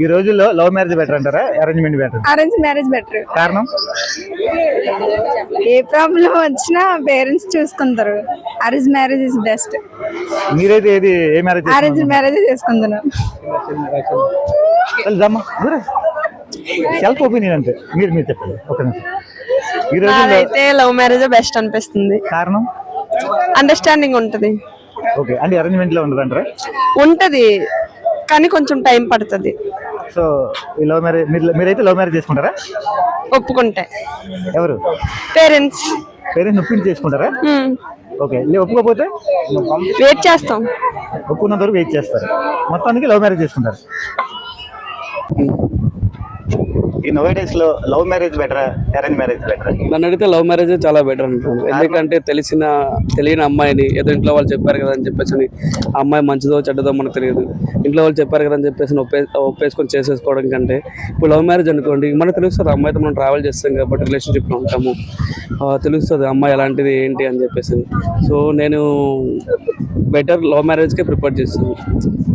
ఈ రోజుల్లో love marriage better అంటారా, arrangement better? Arrange marriage better. కారణం? ఏ ప్రాబ్లం వచ్చినా పేరెంట్స్ చూసుకుంటారు. Arrange marriage is best. మీరైతే ఏ మ్యారేజ్? అరేంజ్ మ్యారేజ్ చేసుకుంటున్నాం. సెల్ఫ్ ఒపీనియన్ అంతే, మీరు చెప్పండి ఒక నిమిషం. ఈ రోజుల్లో అయితే లవ్ మ్యారేజ్ బెస్ట్ అనిపిస్తుంది. కారణం? అండర్స్టాండింగ్ ఉంటది. ఓకే, అంటే అరేంజ్మెంట్ లో ఉండదు అంటారా? ఉంటది కానీ కొంచెం టైం పడుతుంది. సో ఈ లవ్ మ్యారేజ్ మీరైతే లవ్ మ్యారేజ్ చేసుకుంటారా? ఒప్పుకుంటే. ఎవరు? పేరెంట్స్ ఒప్పించి చేసుకుంటారా? ఓకే, ఒప్పుకోకపోతే వెయిట్ చేస్తాం. ఒప్పుకున్నంత వరకు వెయిట్ చేస్తారు. మొత్తానికి లవ్ మ్యారేజ్ చేసుకుంటారు. ఈ నో డేస్ లో లవ్ మ్యారేజ్ బెటరా, అరేంజ్ మ్యారేజ్ బెటరా? నన్ను అడిగితే లవ్ మ్యారేజ్ చాలా బెటర్ అనుకుంటున్నాను. ఎందుకంటే తెలియని అమ్మాయిని ఏదో ఇంట్లో వాళ్ళు చెప్పారు కదా అని చెప్పేసి ఆ అమ్మాయి మంచిదో చెడ్డదో మనకు తెలియదు. ఇంట్లో వాళ్ళు చెప్పారు కదా అని చెప్పేసి ఒప్పేసుకొని చేసేసుకోవడం కంటే ఇప్పుడు లవ్ మ్యారేజ్ అనుకోండి, మనకు తెలుస్తుంది అమ్మాయితో మనం ట్రావెల్ చేస్తాం కాబట్టి రిలేషన్షిప్లో ఉంటాము, తెలుస్తుంది అమ్మాయి ఎలాంటిది ఏంటి అని చెప్పేసి. సో నేను బెటర్ లవ్ మ్యారేజ్కే ప్రిఫర్ చేస్తాను.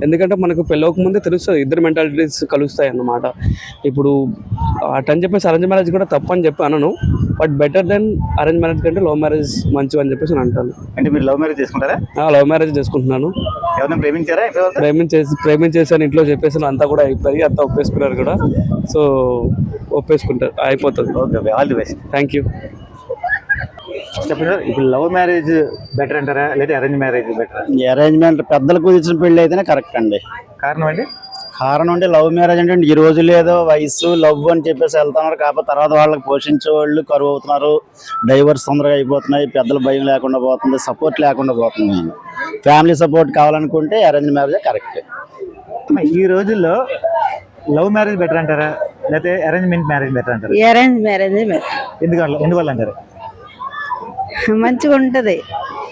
ఎందుకంటే మనకు పెళ్ళవక ముందే తెలుస్తుంది, ఇద్దరు మెంటాలిటీస్ కలుస్తాయి అన్నమాట. ఇప్పుడు అటని చెప్పేసి అరేంజ్ మ్యారేజ్ కూడా తప్పని చెప్పి అనను, but better than arrange marriage కంటే లవ్ మ్యారేజ్ మంచివి అని చెప్పేసి నేను అంటాను. అంటే మీరు లవ్ మ్యారేజ్ చేసుకుంటారా? లవ్ మ్యారేజ్ చేసుకుంటున్నాను. ఎవరైనా ప్రేమించారా? ప్రేమించేసాను, ఇంట్లో చెప్పేసాను, అంతా కూడా అయిపోయి అంతా ఒప్పేసుకున్నారు కూడా. సో ఒప్పేసుకుంటారు, అయిపోతుంది. Okay, all the best. Thank you. చెప్పండి, ఇప్పుడు లవ్ మ్యారేజ్ బెటర్ అంటారా లేదా అరేంజ్ మ్యారేజ్ బెటరా? అరేంజ్మెంట్ పెద్దలు కుదిర్చిన పెళ్లి అయితేనే కరెక్ట్ అండి. కారణం అండి? కారణం అంటే లవ్ మ్యారేజ్ అంటే ఈ రోజులు ఏదో వయసు లవ్ అని చెప్పేసి వెళ్తున్నారు, కాకపోతే తర్వాత వాళ్ళకి పోషించే వాళ్ళు కరువు అవుతున్నారు, డైవర్స్ తొందరగా అయిపోతున్నాయి, పెద్దల భయం లేకుండా పోతుంది, సపోర్ట్ లేకుండా పోతుంది. ఫ్యామిలీ సపోర్ట్ కావాలనుకుంటే అరేంజ్ మ్యారేజ్ కరెక్ట్. ఈ రోజుల్లో లవ్ మ్యారేజ్ బెటర్ అంటారా లేకపోతే అరేంజ్మెంట్ మ్యారేజ్ బెటర్ అంటారా? అరేంజ్ మ్యారేజ్ ఎందువల్ల అంటారు? మంచిగా ఉంటుంది,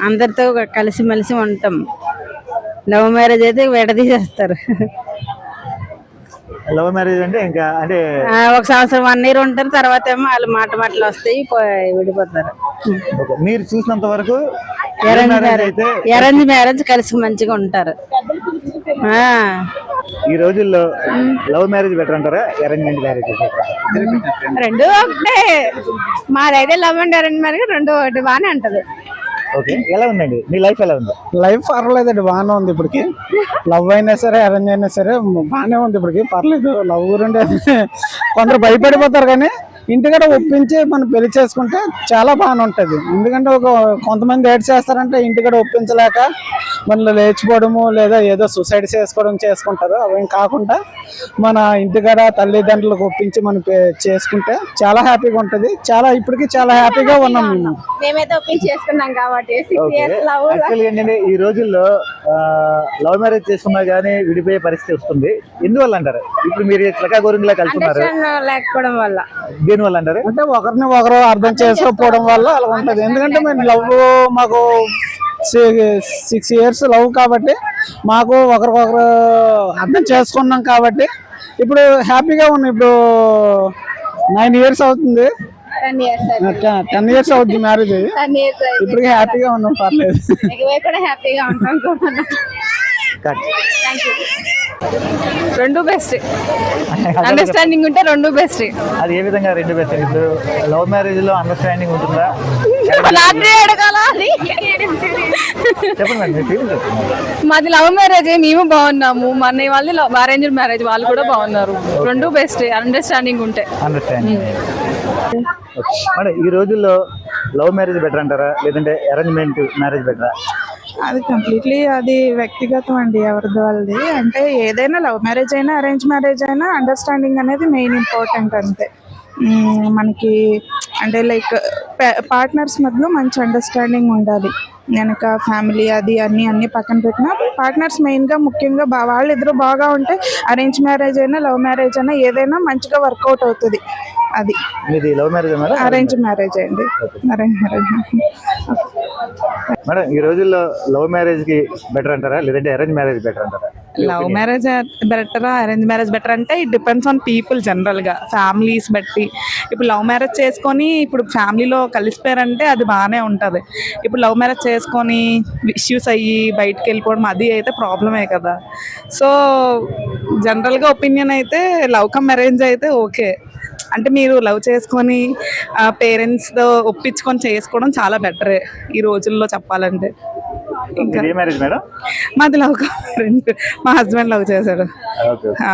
అందరితో కలిసిమెలిసి ఉంటాం. లవ్ మ్యారేజ్ అయితే విడదీసేస్తారు. లవ్ మ్యారేజ్ అంటే ఇంకా అంటే ఒక సంవత్సరం 1 year ఉంటారు, తర్వాత ఏమో వాళ్ళు మాటలు వస్తాయి, విడిపోతారు. మీరు చూసినంత వరకు అరేంజ్ మ్యారేజ్ కలిసి మంచిగా ఉంటారు. ఈ రోజుల్లో లవ్ మ్యారేజ్ బెటర్ అంటారా అరేంజ్మెంట్ మ్యారేజ్ బెటర్? రెండు ఒకటే. మాదైతే లవ్ అండ్ అరేంజ్ మ్యారేజ్ రెండు ఒకటి, బాగానే ఉంటది. ఓకే, ఎలా ఉందండి మీ లైఫ్? ఎలా ఉంది? లైఫ్ పర్లేదండి, బాగానే ఉంది. ఇప్పటికి లవ్ అయినా సరే అరేంజ్ అయినా సరే బాగానే ఉంది. ఇప్పటికి పర్లేదు. లవ్ గురించి కొందరు భయపడిపోతారు, కానీ ఇంటికడ ఒప్పించి మనం పెళ్లి చేసుకుంటే చాలా బాగానే ఉంటుంది. ఎందుకంటే కొంతమంది ఏడ్ చేస్తారంటే ఇంటికడ ఒప్పించలేక మళ్ళీ లేచిపోవడము లేదా ఏదో సూసైడ్ చేసుకుంటారు. అవేం కాకుండా మన ఇంటికడ తల్లిదండ్రులకు ఒప్పించి మనం చేసుకుంటే చాలా హ్యాపీగా ఉంటుంది. ఇప్పటికి చాలా హ్యాపీగా ఉన్నాం మేమైతే ఒప్పించి చేసుకున్నాం కాబట్టి. ఏంటంటే ఈ రోజుల్లో లవ్ మ్యారేజ్ చేసుకున్నా గానీ విడిపోయే పరిస్థితి వస్తుంది. ఎందువల్ల అంటారు? ఇప్పుడు మీరు గోరింగ్లా కలుసుకున్నారు, లేకపోవడం వల్ల. దేనివల్ల అంటారు? అంటే ఒకరిని ఒకరు అర్థం చేసుకోకపోవడం వల్ల అలా ఉంటుంది. ఎందుకంటే మేము లవ్ మాకు 6 years లవ్ కాబట్టి మాకు ఒకరికొకరు అర్థం చేసుకున్నాం కాబట్టి ఇప్పుడు హ్యాపీగా ఉన్నాం. ఇప్పుడు 9 years అవుతుంది, 10 years అవుతుంది మ్యారేజ్ అయ్యి. ఇప్పటికి హ్యాపీగా ఉన్నాం, పర్లేదు. రెండు బెస్ట్, అండర్స్టాండింగ్ ఉంటే రెండు బెస్ట్. అది ఏ విధంగా రెండు బెస్ట్? ఇప్పుడు లవ్ మ్యారేజ్ లో అండర్స్టాండింగ్ ఉంటుందా? చెప్పండి. మాది లవ్ మ్యారేజ్, మేము బాగున్నాము. మా అన్నయ్య వాళ్ళది అరేంజ్ మ్యారేజ్, వాళ్ళు కూడా బాగున్నారు. రెండు బెస్ట్, అండర్స్టాండింగ్ ఉంటే. ఈ రోజుల్లో లవ్ మ్యారేజ్ బెటర్ అంటారా లేదంటే అరేంజ్మెంట్ మ్యారేజ్ బెటరా? అది కంప్లీట్లీ అది వ్యక్తిగతం అండి, ఎవరిది వాళ్ళది. అంటే ఏదైనా లవ్ మ్యారేజ్ అయినా అరేంజ్ మ్యారేజ్ అయినా అండర్స్టాండింగ్ అనేది మెయిన్ ఇంపార్టెంట్. అంతే మనకి అంటే లైక్ పార్ట్నర్స్ మధ్యలో మంచి అండర్స్టాండింగ్ ఉండాలి. వెనక ఫ్యామిలీ అది అన్ని పక్కన పెట్టిన పార్ట్నర్స్ మెయిన్గా ముఖ్యంగా వాళ్ళిద్దరూ బాగా ఉంటే అరేంజ్ మ్యారేజ్ అయినా లవ్ మ్యారేజ్ అయినా ఏదైనా మంచిగా వర్కౌట్ అవుతుంది. అది లవ్ మ్యారేజ్ అరేంజ్ మ్యారేజ్ అండి. అరేంజ్ మ్యారేజ్ మేడం, ఈ రోజుల్లో లవ్ మ్యారేజ్ కి బెటర్ అంటారా లేదంటే అరేంజ్ మ్యారేజ్ బెటర్ అంటారా? లవ్ మ్యారేజ్ బెటరా అరేంజ్ మ్యారేజ్ బెటర్ అంటే ఇట్ డిపెండ్స్ ఆన్ పీపుల్ జనరల్గా ఫ్యామిలీస్ బట్టి. ఇప్పుడు లవ్ మ్యారేజ్ చేసుకొని ఇప్పుడు ఫ్యామిలీలో కలిసిపోయారంటే అది బాగానే ఉంటుంది. ఇప్పుడు లవ్ మ్యారేజ్ చేసుకొని ఇష్యూస్ అయ్యి బయటకు వెళ్ళిపోవడం అది అయితే ప్రాబ్లమే కదా. సో జనరల్గా ఒపీనియన్ అయితే లవ్ కమ్ అరేంజ్ అయితే ఓకే. అంటే మీరు లవ్ చేసుకొని పేరెంట్స్తో ఒప్పించుకొని చేసుకోవడం చాలా బెటరే ఈ రోజుల్లో చెప్పాలంటే. ఇంకా ఏ మ్యారేజ్ మేడం? మాది లవ్ కమ్ అరేంజ్. మా హస్బెండ్ లవ్ చేశాడు. ఓకే. ఆ,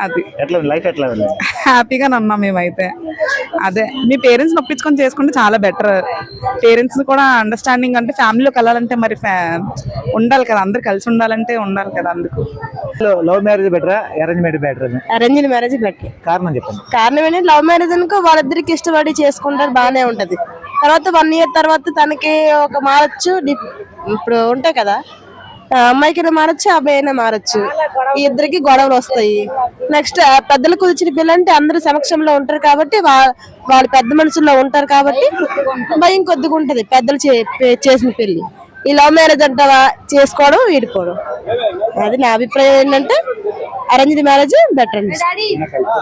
అది ఎట్లా లైఫ్ ఎట్లా వెళ్ళింది? హ్యాపీగానే ఉన్నాం మేమైతే. అదే మీ పేరెంట్స్ని ఒప్పించుకొని చేసుకుంటే చాలా బెటర్. పేరెంట్స్ కూడా అండర్స్టాండింగ్ అంటే ఫ్యామిలీలోకి వెళ్ళాలంటే మరి ఉండాలి కదా, అందరు కలిసి ఉండాలంటే ఉండాలి కదా. అందుకు లవ్ మ్యారేజ్ బెటరా arrange marriage better? Arranged marriage better. కారణం చెప్పండి. కారణం ఏంటంటే లవ్ మ్యారేజ్ అనుకో వాళ్ళిద్దరికి ఇష్టపడి చేసుకుంటారు, బాగానే ఉంటది. తర్వాత 1 year తర్వాత తనకి ఒక మారచ్చు, ఇప్పుడు ఉంటాయి కదా, అమ్మాయికి మారచ్చు, అబ్బాయి అయినా మారచ్చు. ఈ ఇద్దరికి గొడవలు వస్తాయి. నెక్స్ట్ పెద్దలు కుదిర్చిన పిల్ల అంటే అందరు సమక్షంలో ఉంటారు కాబట్టి వాళ్ళు పెద్ద మనుషుల్లో ఉంటారు కాబట్టి భయం కొద్దిగా ఉంటది పెద్దలు చేసిన పెళ్లి. ఈ లవ్ మ్యారేజ్ అంటావా చేసుకోవడం వీడుకోవడం. అది నా అభిప్రాయం ఏంటంటే అరేంజ్డ్ మ్యారేజ్ బెటర్ అండి.